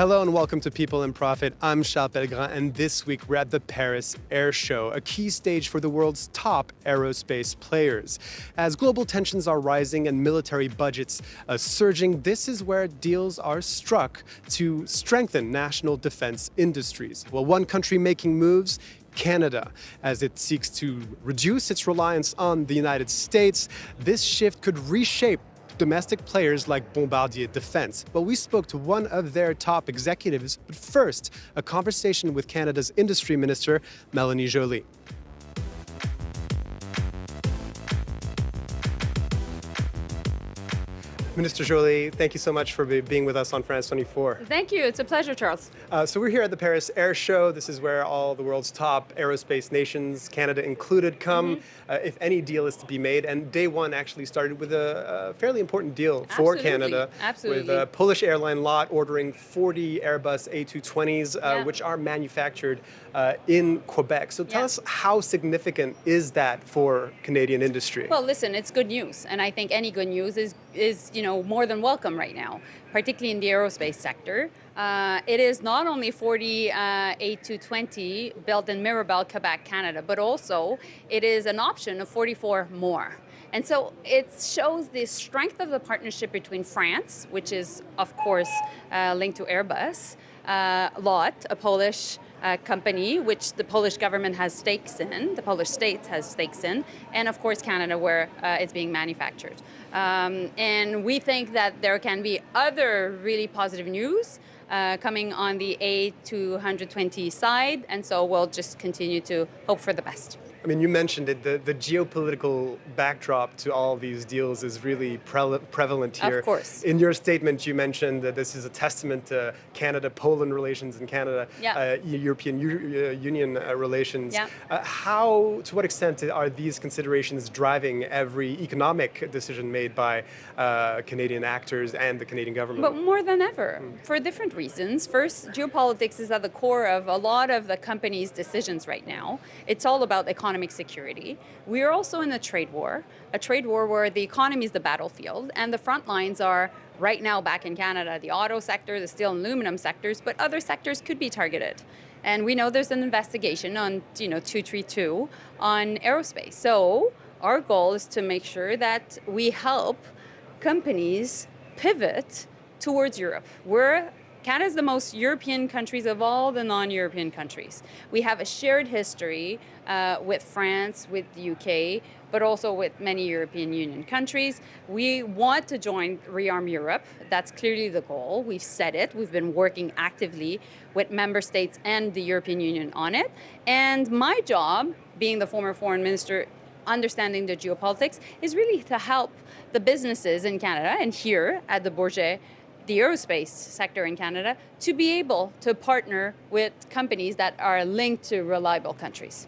Hello and welcome to People in Profit. I'm Charles Pellegrin, and this week we're at the Paris Air Show, a key stage for the world's top aerospace players. As global tensions are rising and military budgets surging, this is where deals are struck to strengthen national defense industries. Well, one country making moves, Canada, as it seeks to reduce its reliance on the United States. This shift could reshape domestic players like Bombardier Defense. Well, we spoke to one of their top executives, but first, a conversation with Canada's Industry Minister, Melanie Joly. Minister Joly, thank you so much for being with us on France 24. Thank you. It's a pleasure, Charles. So we're here at the Paris Air Show. This is where all the world's top aerospace nations, Canada included, come if any deal is to be made. And day one actually started with a fairly important deal for Canada. Absolutely. With a Polish airline lot ordering 40 Airbus A220s, which are manufactured in Quebec. So tell us, how significant is that for Canadian industry? Well, listen, it's good news. And I think any good news is more than welcome right now, particularly in the aerospace sector. It is not only 40 A220 built in Mirabel, Quebec, Canada, but also it is an option of 44 more. And so it shows the strength of the partnership between France, which is, of course, linked to Airbus, LOT, a Polish company, which the Polish government has stakes in, the Polish states has stakes in, and of course Canada, where it's being manufactured. And we think that there can be other really positive news coming on the A220 side, and so we'll just continue to hope for the best. I mean, you mentioned it, the geopolitical backdrop to all these deals is really prevalent here. Of course. In your statement, you mentioned that this is a testament to Canada-Poland relations and Canada-European Union relations. To what extent are these considerations driving every economic decision made by Canadian actors and the Canadian government? But more than ever, for different reasons. First, geopolitics is at the core of a lot of the companies' decisions right now. It's all about economic security. We are also in a trade war where the economy is the battlefield, and the front lines are right now back in Canada, the auto sector, the steel and aluminum sectors, but other sectors could be targeted. And we know there's an investigation on 232 on aerospace. So our goal is to make sure that we help companies pivot towards Europe. Canada is the most European countries of all the non-European countries. We have a shared history with France, with the UK, but also with many European Union countries. We want to join Rearm Europe. That's clearly the goal. We've said it. We've been working actively with member states and the European Union on it. And my job, being the former foreign minister, understanding the geopolitics, is really to help the businesses in Canada and here at the Bourget, the aerospace sector in Canada, to be able to partner with companies that are linked to reliable countries.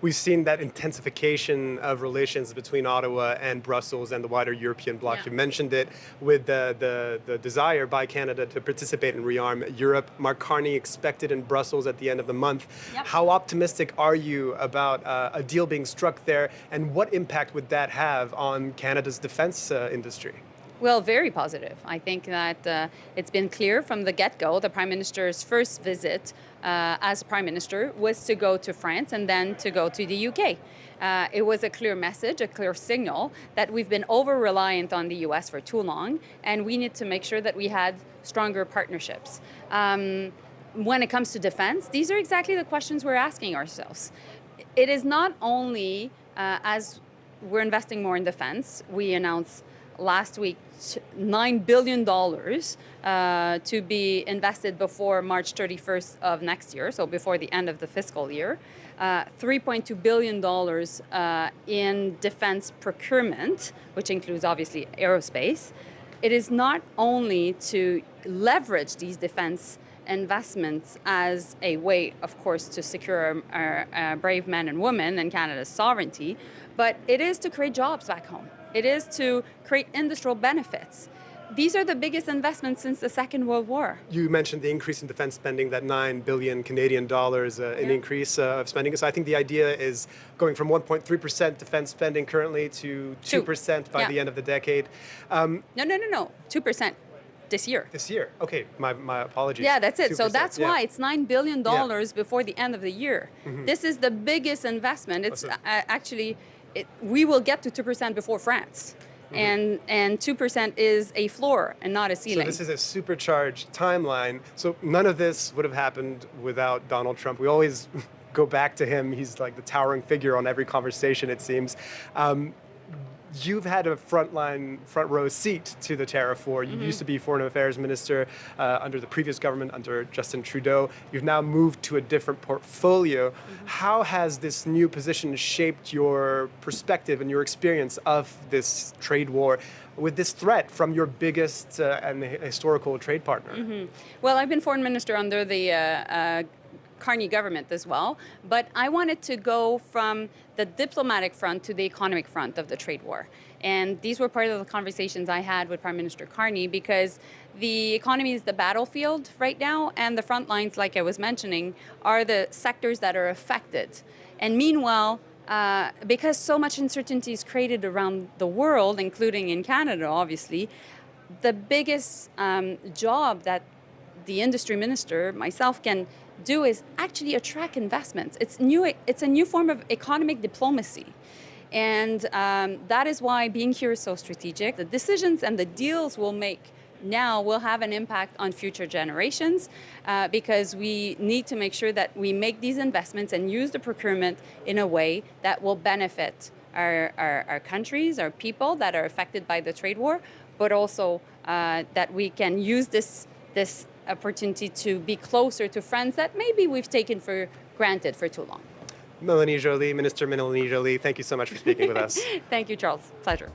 We've seen that intensification of relations between Ottawa and Brussels and the wider European bloc. You mentioned it with the desire by Canada to participate in Rearm Europe. Mark Carney expected in Brussels at the end of the month. How optimistic are you about a deal being struck there, and what impact would that have on Canada's defense industry? Well, very positive. I think that it's been clear from the get-go. The Prime Minister's first visit as Prime Minister was to go to France and then to go to the UK. It was a clear message, a clear signal that we've been over-reliant on the US for too long, and we need to make sure that we had stronger partnerships. When it comes to defense, these are exactly the questions we're asking ourselves. It is not only as we're investing more in defense, we announced last week $9 billion to be invested before March 31st of next year, so before the end of the fiscal year. $3.2 billion in defense procurement, which includes obviously aerospace. It is not only to leverage these defense investments as a way, of course, to secure our brave men and women and Canada's sovereignty, but it is to create jobs back home. It is to create industrial benefits. These are the biggest investments since the Second World War. You mentioned the increase in defense spending, that 9 billion Canadian dollars, an increase of spending. So I think the idea is going from 1.3% defense spending currently to 2% by the end of the decade. No. 2%. this year. This year? Okay, my apologies. Yeah, that's it. 2%, So that's why it's $9 billion before the end of the year. This is the biggest investment. It's actually, we will get to 2% before France. And 2% is a floor and not a ceiling. So this is a supercharged timeline. So none of this would have happened without Donald Trump. We always go back to him. He's like the towering figure on every conversation, it seems. You've had a front row seat to the tariff war. You used to be foreign affairs minister under the previous government, under Justin Trudeau. You've now moved to a different portfolio. How has this new position shaped your perspective and your experience of this trade war with this threat from your biggest and historical trade partner? Well, I've been foreign minister under the Carney government as well, but I wanted to go from the diplomatic front to the economic front of the trade war. And these were part of the conversations I had with Prime Minister Carney, because the economy is the battlefield right now, and the front lines, like I was mentioning, are the sectors that are affected. And meanwhile, because so much uncertainty is created around the world, including in Canada, obviously, the biggest job that the industry minister, myself, can do is actually attract investments. It's a new form of economic diplomacy. And that is why being here is so strategic. The decisions and the deals we'll make now will have an impact on future generations, because we need to make sure that we make these investments and use the procurement in a way that will benefit our countries, our people that are affected by the trade war, but also that we can use this opportunity to be closer to friends that maybe we've taken for granted for too long. Mélanie Joly, Minister Mélanie Joly, thank you so much for speaking with us. Thank you, Charles. Pleasure.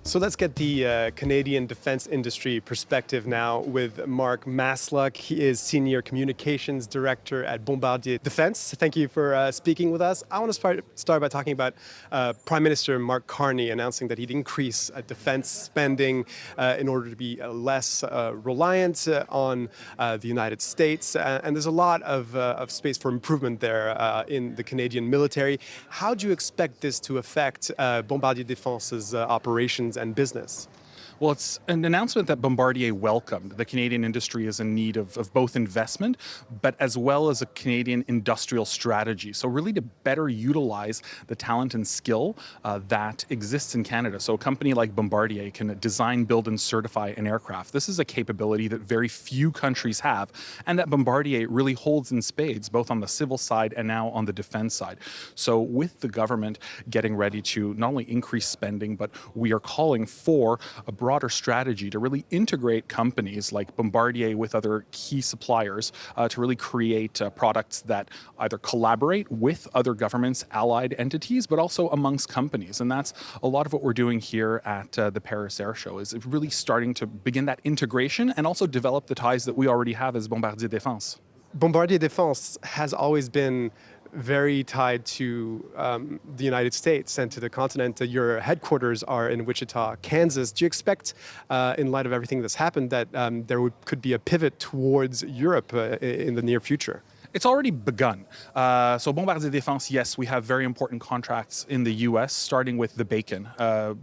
So let's get the Canadian defense industry perspective now with Mark Masluch. He is Senior Communications Director at Bombardier Defense. Thank you for speaking with us. I want to start by talking about Prime Minister Mark Carney announcing that he'd increase defense spending in order to be less reliant on the United States. And there's a lot of space for improvement there in the Canadian military. How do you expect this to affect Bombardier Defense's operations and business? Well, it's an announcement that Bombardier welcomed. The Canadian industry is in need of both investment, but as well as a Canadian industrial strategy. So really to better utilize the talent and skill that exists in Canada. So a company like Bombardier can design, build, and certify an aircraft. This is a capability that very few countries have, and that Bombardier really holds in spades, both on the civil side and now on the defense side. So with the government getting ready to not only increase spending, but we are calling for a broader strategy to really integrate companies like Bombardier with other key suppliers to really create products that either collaborate with other governments, allied entities, but also amongst companies. And that's a lot of what we're doing here at the Paris Air Show, is really starting to begin that integration and also develop the ties that we already have as Bombardier Defense. Bombardier Defense has always been very tied to the United States and to the continent. Your headquarters are in Wichita, Kansas. Do you expect, in light of everything that's happened, that could be a pivot towards Europe in the near future? It's already begun. So Bombardier Defense, yes, we have very important contracts in the U.S., starting with the Bacon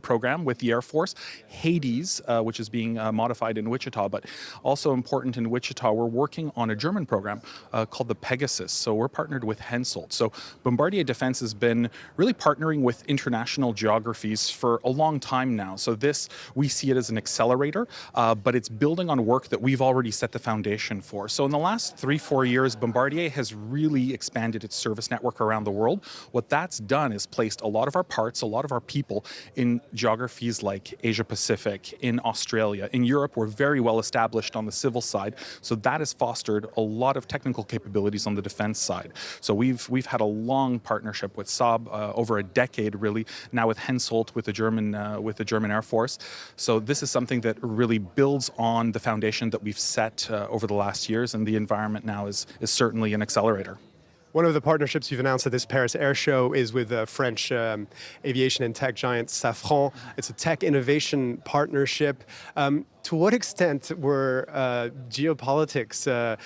program with the Air Force, Hades, which is being modified in Wichita, but also important in Wichita, we're working on a German program called the Pegasus. So we're partnered with Hensoldt. So Bombardier Defense has been really partnering with international geographies for a long time now. So this, we see it as an accelerator, but it's building on work that we've already set the foundation for. So in the last 3-4 years, Bombardier has really expanded its service network around the world. What that's done is placed a lot of our parts, a lot of our people in geographies like Asia Pacific, in Australia. In Europe, we're very well established on the civil side. So that has fostered a lot of technical capabilities on the defense side. So we've had a long partnership with Saab over a decade, really, now with Hensoldt, with the German Air Force. So this is something that really builds on the foundation that we've set over the last years, and the environment now is certainly an accelerator. One of the partnerships you've announced at this Paris Air Show is with French aviation and tech giant Safran. It's a tech innovation partnership. To what extent were geopolitics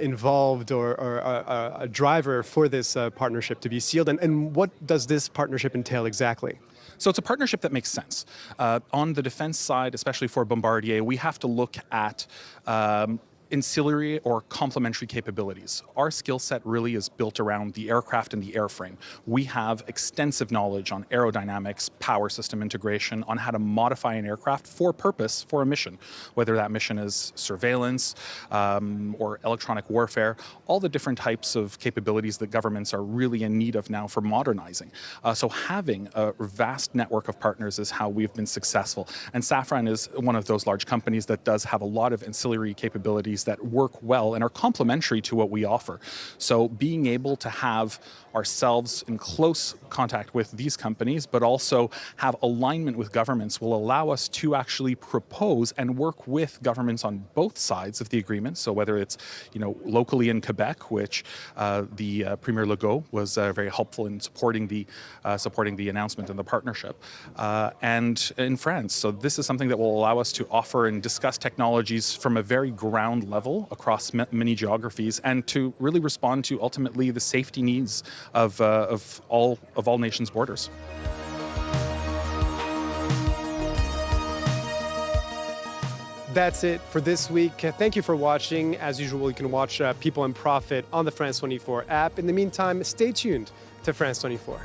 involved or a driver for this partnership to be sealed? And what does this partnership entail exactly? So it's a partnership that makes sense. On the defense side, especially for Bombardier, we have to look at ancillary or complementary capabilities. Our skill set really is built around the aircraft and the airframe. We have extensive knowledge on aerodynamics, power system integration, on how to modify an aircraft for purpose, for a mission, whether that mission is surveillance or electronic warfare, all the different types of capabilities that governments are really in need of now for modernizing. So having a vast network of partners is how we've been successful. And Safran is one of those large companies that does have a lot of ancillary capabilities that work well and are complementary to what we offer. So being able to have ourselves in close contact with these companies, but also have alignment with governments, will allow us to actually propose and work with governments on both sides of the agreement. So whether it's, locally in Quebec, which the Premier Legault was very helpful in supporting the announcement and the partnership, and in France. So this is something that will allow us to offer and discuss technologies from a very ground level across many geographies, and to really respond to ultimately the safety needs of all nations' borders. That's it for this week. Thank you for watching. As usual, you can watch People and Profit on the France 24 app. In the meantime, stay tuned to France 24.